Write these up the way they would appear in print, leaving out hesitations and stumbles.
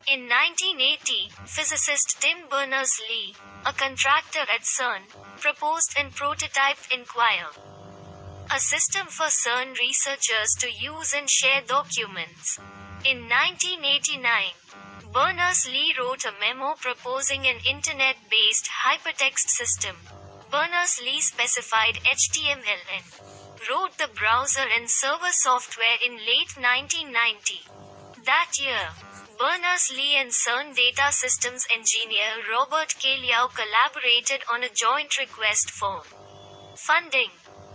In 1980, physicist Tim Berners-Lee, a contractor at CERN, proposed and prototyped Inquire, a system for CERN researchers to use and share documents. In 1989, Berners-Lee wrote a memo proposing an internet-based hypertext system. Berners-Lee specified HTML and wrote the browser and server software in late 1990. That year, Berners-Lee and CERN data systems engineer Robert K. Liao collaborated on a joint request for funding.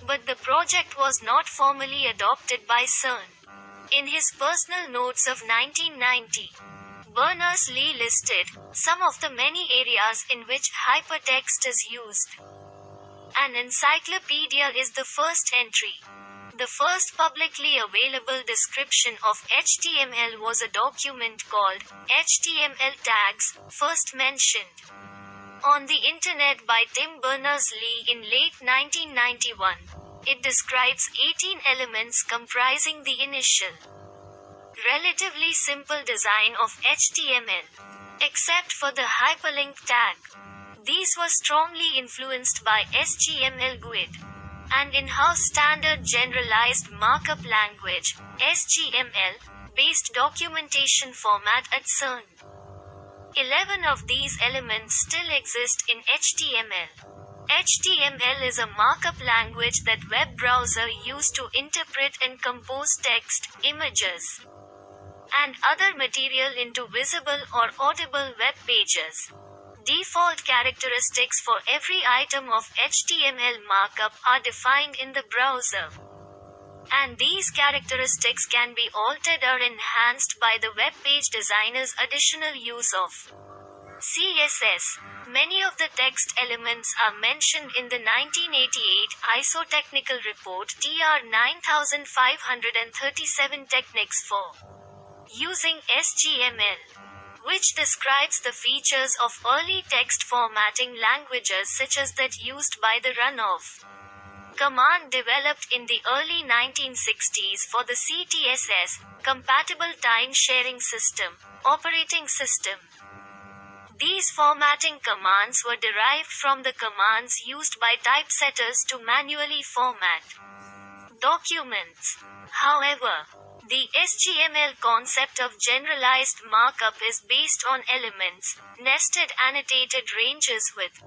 But the project was not formally adopted by CERN. In his personal notes of 1990, Berners-Lee listed some of the many areas in which hypertext is used. An encyclopedia is the first entry. The first publicly available description of HTML was a document called HTML Tags, first mentioned on the internet by Tim Berners-Lee in late 1991. It describes 18 elements comprising the initial, relatively simple design of HTML. Except for the hyperlink tag, these were strongly influenced by SGML GUID, and in-house standard generalized markup language, SGML, based documentation format at CERN. 11 of these elements still exist in HTML. HTML is a markup language that web browsers use to interpret and compose text, images, and other material into visible or audible web pages. Default characteristics for every item of HTML markup are defined in the browser, and these characteristics can be altered or enhanced by the web page designer's additional use of CSS. Many of the text elements are mentioned in the 1988 ISO Technical Report TR 9537 Techniques for using SGML, which describes the features of early text formatting languages such as that used by the run-of command developed in the early 1960s for the CTSS, Compatible Time Sharing System, operating system. These formatting commands were derived from the commands used by typesetters to manually format documents. However, the SGML concept of generalized markup is based on elements, nested annotated ranges with